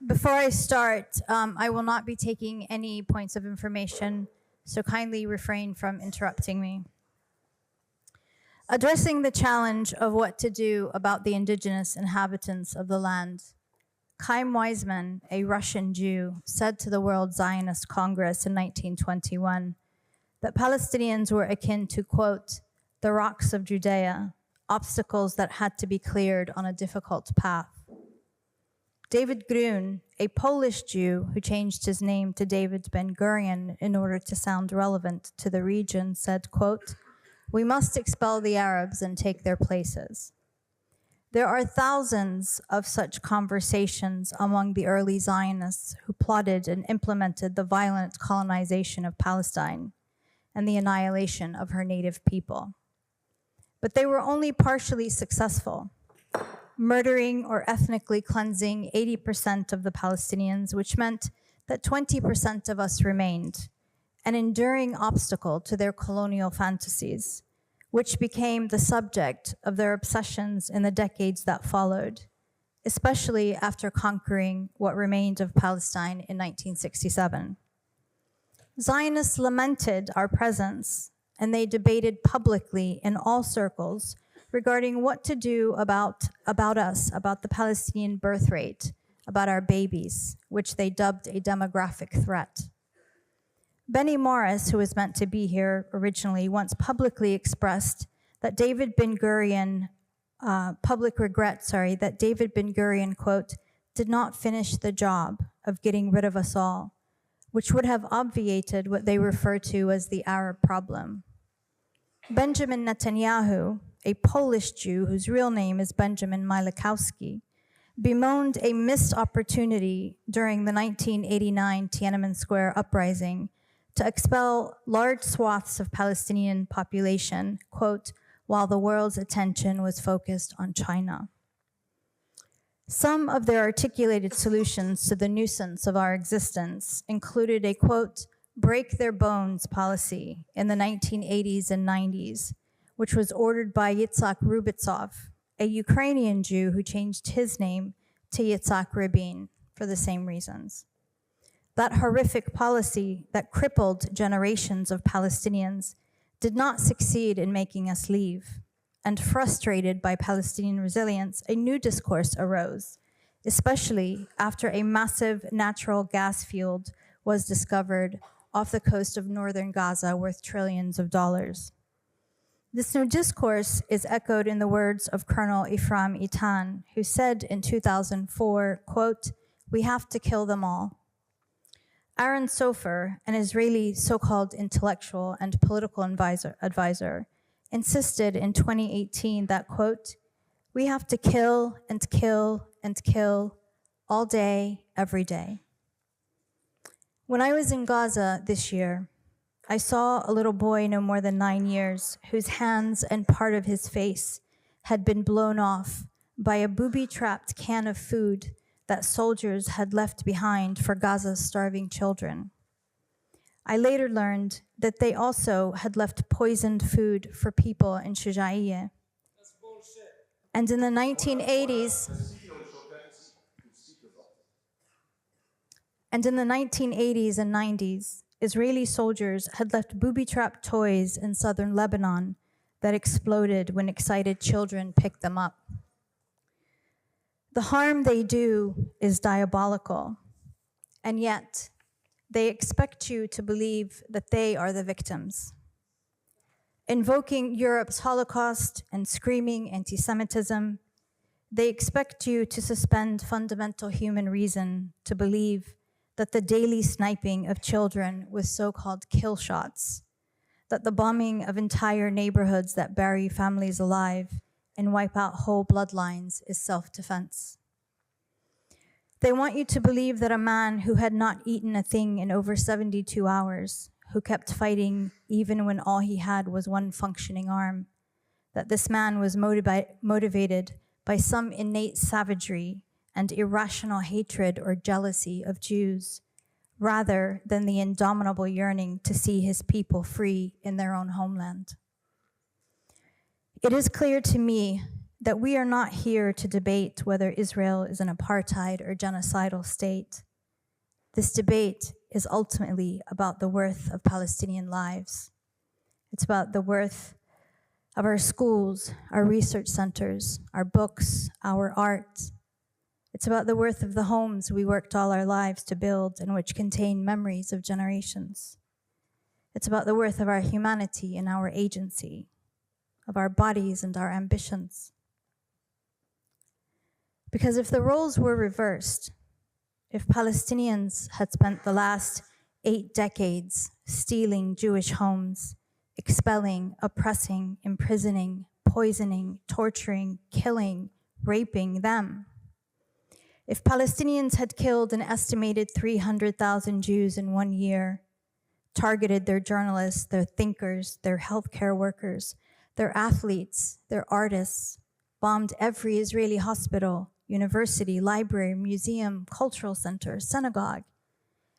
Before I start, I will not be taking any points of information, so kindly refrain from interrupting me. Addressing the challenge of what to do about the indigenous inhabitants of the land, Chaim Weizmann, a Russian Jew, said to the World Zionist Congress in 1921 that Palestinians were akin to, quote, the rocks of Judea, obstacles that had to be cleared on a difficult path. David Grun, a Polish Jew who changed his name to David Ben-Gurion in order to sound relevant to the region, said, quote, we must expel the Arabs and take their places. There are thousands of such conversations among the early Zionists who plotted and implemented the violent colonization of Palestine and the annihilation of her native people. But they were only partially successful, murdering or ethnically cleansing 80% of the Palestinians, which meant that 20% of us remained, an enduring obstacle to their colonial fantasies, which became the subject of their obsessions in the decades that followed, especially after conquering what remained of Palestine in 1967. Zionists lamented our presence, and they debated publicly in all circles regarding what to do about us, about the Palestinian birth rate, about our babies, which they dubbed a demographic threat. Benny Morris, who was meant to be here originally, once publicly expressed that David Ben-Gurion, that David Ben-Gurion, quote, did not finish the job of getting rid of us all, which would have obviated what they refer to as the Arab problem. Benjamin Netanyahu, a Polish Jew whose real name is Benjamin Milikowski, bemoaned a missed opportunity during the 1989 Tiananmen Square uprising to expel large swaths of Palestinian population, quote, while the world's attention was focused on China. Some of their articulated solutions to the nuisance of our existence included a, quote, break their bones policy in the 1980s and 90s, which was ordered by Yitzhak Rubitsov, a Ukrainian Jew who changed his name to Yitzhak Rabin for the same reasons. That horrific policy that crippled generations of Palestinians did not succeed in making us leave, and frustrated by Palestinian resilience, a new discourse arose, especially after a massive natural gas field was discovered off the coast of northern Gaza worth trillions of dollars. This new discourse is echoed in the words of Colonel Ephraim Itan, who said in 2004, quote, we have to kill them all. Aaron Sofer, an Israeli so-called intellectual and political advisor, insisted in 2018 that, quote, we have to kill and kill and kill all day, every day. When I was in Gaza this year, I saw a little boy no more than 9 years whose hands and part of his face had been blown off by a booby-trapped can of food that soldiers had left behind for Gaza's starving children. I later learned that they also had left poisoned food for people in Shujaiya. That's bullshit. And in the 1980s, and 90s, Israeli soldiers had left booby-trapped toys in southern Lebanon that exploded when excited children picked them up. The harm they do is diabolical, and yet they expect you to believe that they are the victims. Invoking Europe's Holocaust and screaming anti-Semitism, they expect you to suspend fundamental human reason to believe that the daily sniping of children with so-called kill shots, that the bombing of entire neighborhoods that bury families alive and wipe out whole bloodlines is self-defense. They want you to believe that a man who had not eaten a thing in over 72 hours, who kept fighting even when all he had was one functioning arm, that this man was motivated by some innate savagery and irrational hatred or jealousy of Jews, rather than the indomitable yearning to see his people free in their own homeland. It is clear to me that we are not here to debate whether Israel is an apartheid or genocidal state. This debate is ultimately about the worth of Palestinian lives. It's about the worth of our schools, our research centers, our books, our art. It's about the worth of the homes we worked all our lives to build and which contain memories of generations. It's about the worth of our humanity and our agency, of our bodies and our ambitions. Because if the roles were reversed, if Palestinians had spent the last 8 decades stealing Jewish homes, expelling, oppressing, imprisoning, poisoning, torturing, killing, raping them, if Palestinians had killed an estimated 300,000 Jews in 1 year, targeted their journalists, their thinkers, their healthcare workers, their athletes, their artists, bombed every Israeli hospital, university, library, museum, cultural center, synagogue,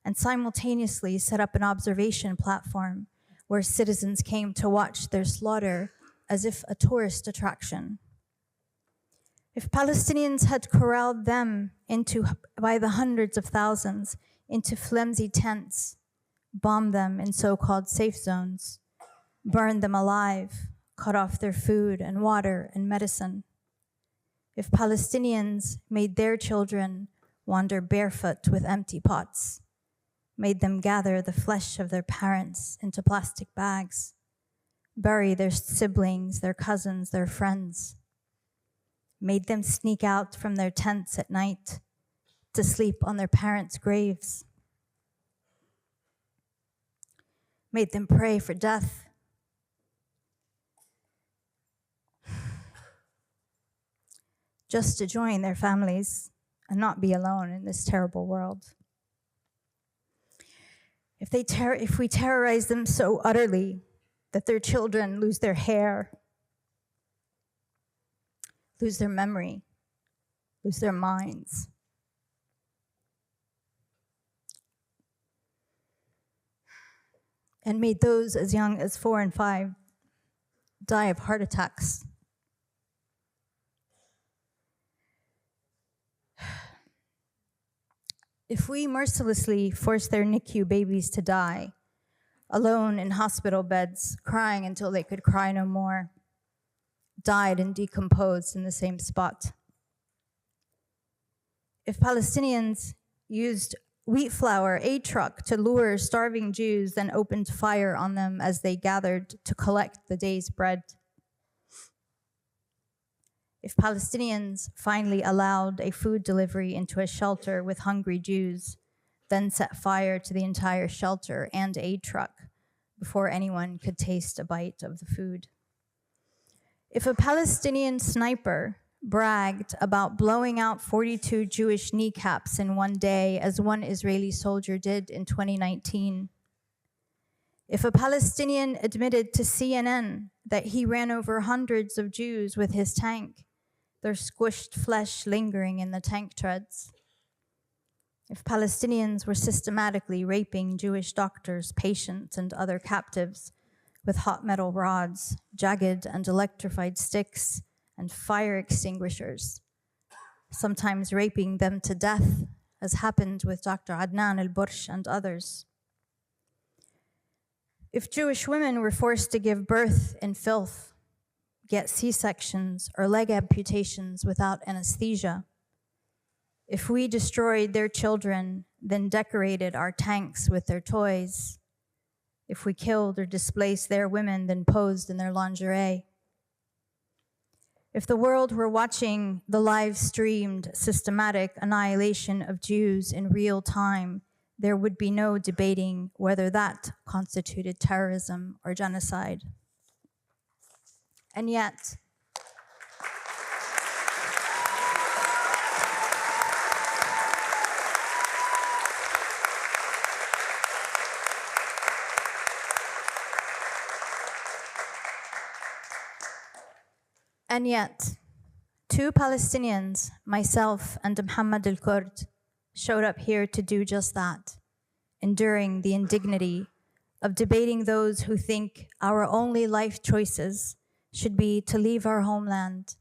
and simultaneously set up an observation platform where citizens came to watch their slaughter as if a tourist attraction. If Palestinians had corralled them by the hundreds of thousands into flimsy tents, bombed them in so-called safe zones, burned them alive, cut off their food and water and medicine, if Palestinians made their children wander barefoot with empty pots, made them gather the flesh of their parents into plastic bags, bury their siblings, their cousins, their friends, made them sneak out from their tents at night to sleep on their parents' graves, made them pray for death, just to join their families and not be alone in this terrible world. If we terrorize them so utterly that their children lose their hair, lose their memory, lose their minds, and made those as young as 4 and 5 die of heart attacks, if we mercilessly forced their NICU babies to die, alone in hospital beds, crying until they could cry no more, died and decomposed in the same spot. If Palestinians used wheat flour, a truck, to lure starving Jews, then opened fire on them as they gathered to collect the day's bread. If Palestinians finally allowed a food delivery into a shelter with hungry Jews, then set fire to the entire shelter and aid truck before anyone could taste a bite of the food. If a Palestinian sniper bragged about blowing out 42 Jewish kneecaps in one day, as one Israeli soldier did in 2019, if a Palestinian admitted to CNN that he ran over hundreds of Jews with his tank, their squished flesh lingering in the tank treads, if Palestinians were systematically raping Jewish doctors, patients, and other captives with hot metal rods, jagged and electrified sticks, and fire extinguishers, sometimes raping them to death, as happened with Dr. Adnan al-Bursh and others. If Jewish women were forced to give birth in filth, get C-sections or leg amputations without anesthesia, if we destroyed their children, then decorated our tanks with their toys, if we killed or displaced their women, then posed in their lingerie, if the world were watching the live-streamed systematic annihilation of Jews in real time, there would be no debating whether that constituted terrorism or genocide. And yet, two Palestinians, myself and Muhammad al-Kurd, showed up here to do just that, enduring the indignity of debating those who think our only life choices should be to leave our homeland,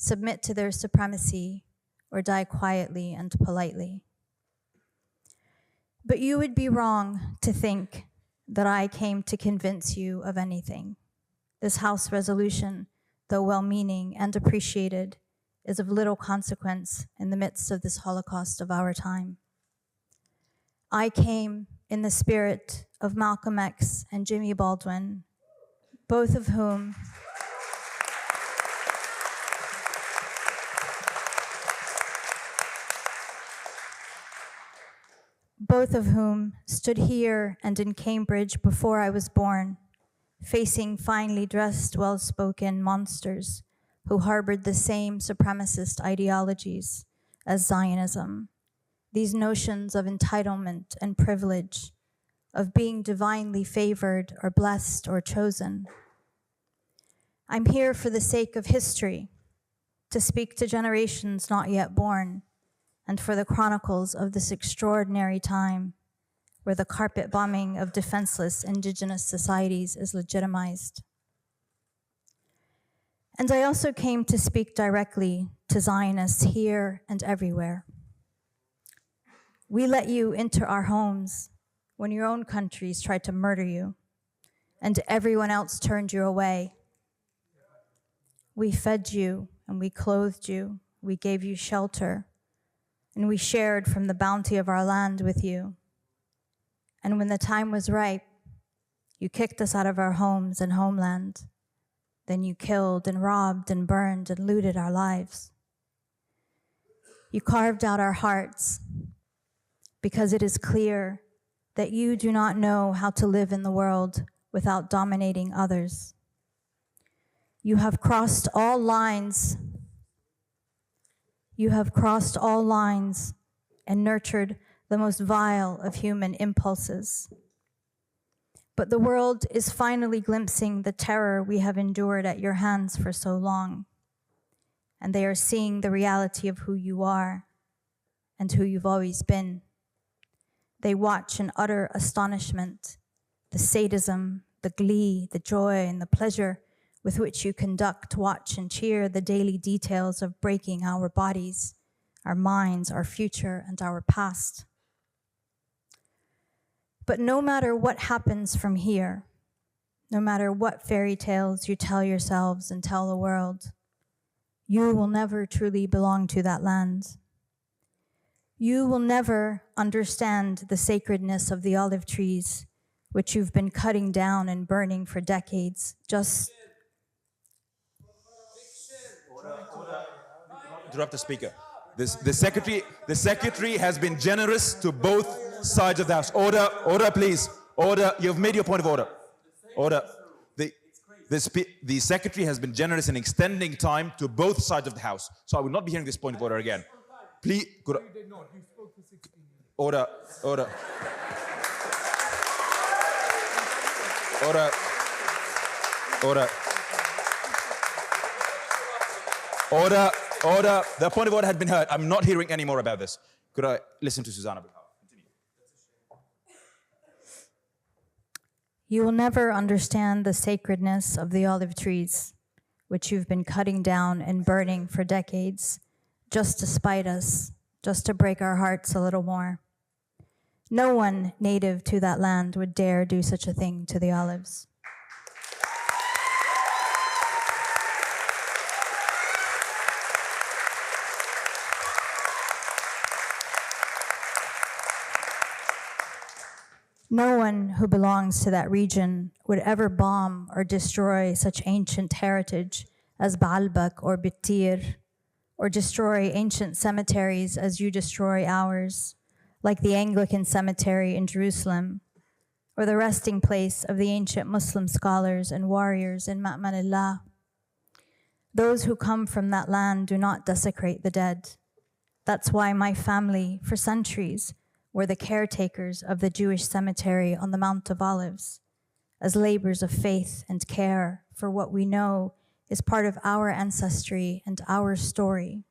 submit to their supremacy, or die quietly and politely. But you would be wrong to think that I came to convince you of anything. This House resolution, though well-meaning and appreciated, is of little consequence in the midst of this Holocaust of our time. I came in the spirit of Malcolm X and Jimmy Baldwin, both of whom stood here and in Cambridge before I was born, facing finely dressed, well-spoken monsters who harbored the same supremacist ideologies as Zionism, these notions of entitlement and privilege, of being divinely favored or blessed or chosen. I'm here for the sake of history, to speak to generations not yet born, and for the chronicles of this extraordinary time where the carpet bombing of defenseless indigenous societies is legitimized. And I also came to speak directly to Zionists here and everywhere. We let you into our homes when your own countries tried to murder you and everyone else turned you away. We fed you and we clothed you, we gave you shelter, and we shared from the bounty of our land with you. And when the time was ripe, you kicked us out of our homes and homeland. Then you killed and robbed and burned and looted our lives. You carved out our hearts because it is clear that you do not know how to live in the world without dominating others. You have crossed all lines. You have crossed all lines and nurtured the most vile of human impulses. But the world is finally glimpsing the terror we have endured at your hands for so long. And they are seeing the reality of who you are and who you've always been. They watch in utter astonishment the sadism, the glee, the joy, and the pleasure with which you conduct, watch, and cheer the daily details of breaking our bodies, our minds, our future, and our past. But no matter what happens from here, no matter what fairy tales you tell yourselves and tell the world, you will never truly belong to that land. You will never understand the sacredness of the olive trees, which you've been cutting down and burning for decades, just... Interrupt the speaker. The secretary has been generous to both sides of the house. Order, please. Order. You've made your point of order. Order. The secretary has been generous in extending time to both sides of the house. So I will not be hearing this point of order again. Please. No, you did not. You spoke for 16 minutes. Order. Order. Order. Order. Order. Order. The point of order had been heard. I'm not hearing any more about this. Could I listen to Susanna? Continue. You will never understand the sacredness of the olive trees, which you've been cutting down and burning for decades, just to spite us, just to break our hearts a little more. No one native to that land would dare do such a thing to the olives. No one who belongs to that region would ever bomb or destroy such ancient heritage as Baalbek or Bittir, or destroy ancient cemeteries as you destroy ours, like the Anglican cemetery in Jerusalem, or the resting place of the ancient Muslim scholars and warriors in Ma'manillah. Those who come from that land do not desecrate the dead. That's why my family, for centuries, were the caretakers of the Jewish cemetery on the Mount of Olives, as labors of faith and care for what we know is part of our ancestry and our story.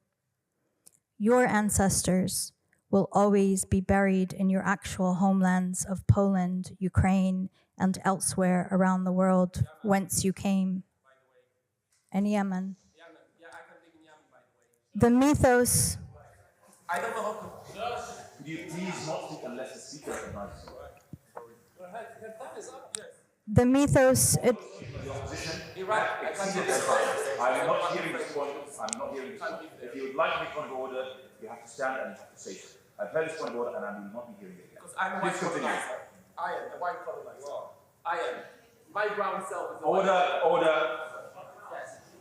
Your ancestors will always be buried in your actual homelands of Poland, Ukraine, and elsewhere around the world whence you came, and Yemen. The mythos, Could you please not speak unless the speaker recognizes you? the mythos, I'm not hearing this point. I'm not hearing this point. If you would like to make point of order, you have to stand and you have to say so. I've heard this point of order and I will not be hearing it again. Because I'm a white colonizer. I am a white colonizer. I am. My brown self is a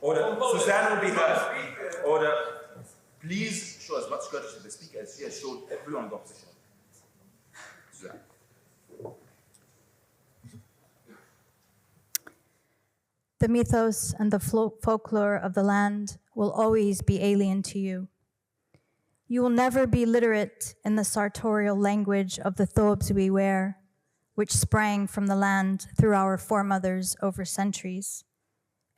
Order. Suzanne will be heard. Order. Please show as much courtesy to the speaker as she has showed everyone in the opposition. Suzanne. the mythos and the folklore of the land will always be alien to you. You will never be literate in the sartorial language of the thobes we wear, which sprang from the land through our foremothers over centuries.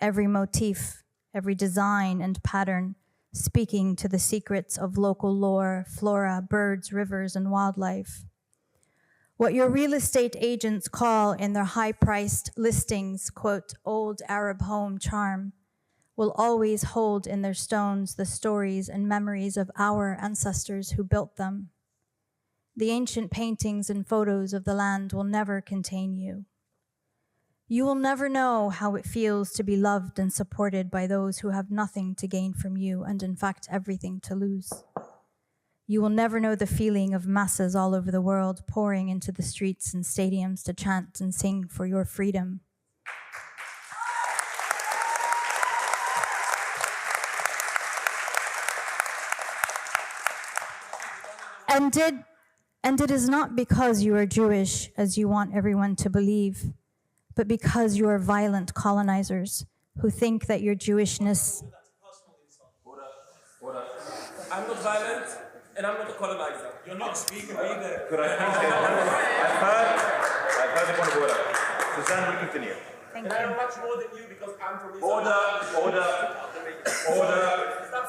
Every motif, every design and pattern speaking to the secrets of local lore, flora, birds, rivers, and wildlife. What your real estate agents call in their high-priced listings, quote, old Arab home charm, will always hold in their stones the stories and memories of our ancestors who built them. The ancient paintings and photos of the land will never contain you. You will never know how it feels to be loved and supported by those who have nothing to gain from you and in fact everything to lose. You will never know the feeling of masses all over the world pouring into the streets and stadiums to chant and sing for your freedom. And it is not because you are Jewish, as you want everyone to believe, but because you are violent colonizers who think that your Jewishness... Order. I'm not violent, and I'm not a colonizer. You're not speaking either. Could I please get I've heard the point of order. Suzanne will continue. Thank And I you. know much more than you because I'm from Israel. Order.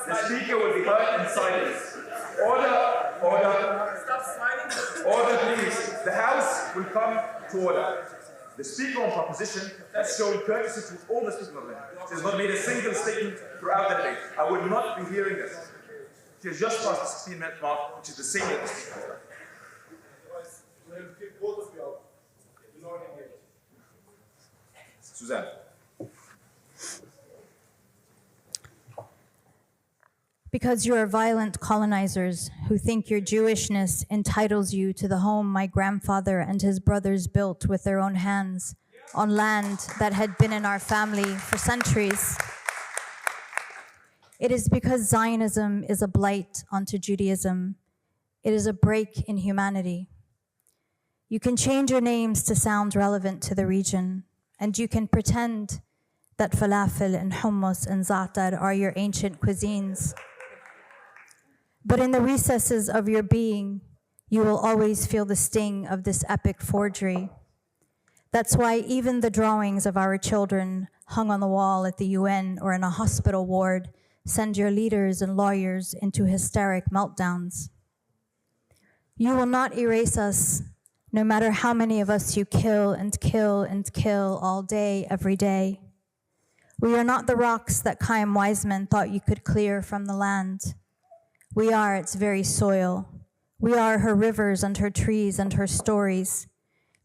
The speaker will be heard in silence. Order. Stop smiling. Order, please. The House will come to order. The speaker on proposition has shown courtesy to all the speakers of the House. She has not made a single statement throughout the debate. I would not be hearing this. She has just passed the 16-minute mark, which is the same as the speaker has done. Suzanne. Because you are violent colonizers who think your Jewishness entitles you to the home my grandfather and his brothers built with their own hands on land that had been in our family for centuries. It is because Zionism is a blight onto Judaism. It is a break in humanity. You can change your names to sound relevant to the region, and you can pretend that falafel and hummus and za'atar are your ancient cuisines. But in the recesses of your being, you will always feel the sting of this epic forgery. That's why even the drawings of our children hung on the wall at the UN or in a hospital ward send your leaders and lawyers into hysteric meltdowns. You will not erase us, no matter how many of us you kill and kill and kill all day, every day. We are not the rocks that Chaim Weizmann thought you could clear from the land. We are its very soil. We are her rivers and her trees and her stories,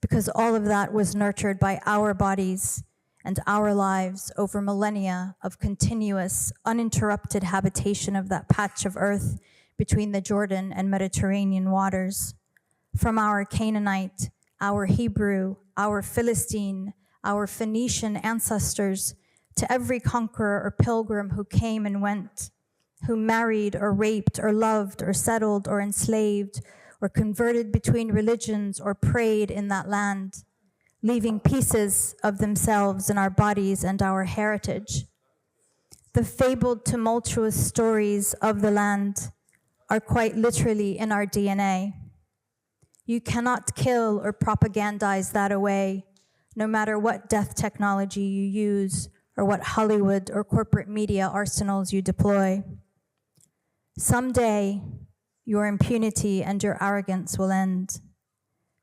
because all of that was nurtured by our bodies and our lives over millennia of continuous, uninterrupted habitation of that patch of earth between the Jordan and Mediterranean waters. From our Canaanite, our Hebrew, our Philistine, our Phoenician ancestors, to every conqueror or pilgrim who came and went, who married or raped or loved or settled or enslaved or converted between religions or prayed in that land, leaving pieces of themselves in our bodies and our heritage. The fabled, tumultuous stories of the land are quite literally in our DNA. You cannot kill or propagandize that away, no matter what death technology you use or what Hollywood or corporate media arsenals you deploy. Someday, your impunity and your arrogance will end.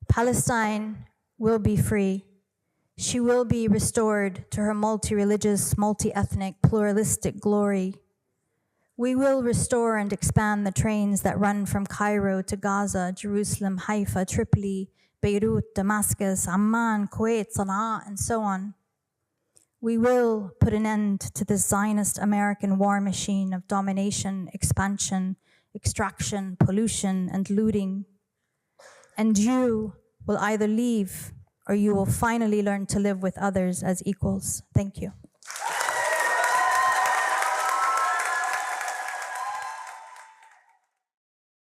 Palestine will be free. She will be restored to her multi-religious, multi-ethnic, pluralistic glory. We will restore and expand the trains that run from Cairo to Gaza, Jerusalem, Haifa, Tripoli, Beirut, Damascus, Amman, Kuwait, Sana'a, and so on. We will put an end to the Zionist American war machine of domination, expansion, extraction, pollution, and looting. And you will either leave or you will finally learn to live with others as equals. Thank you.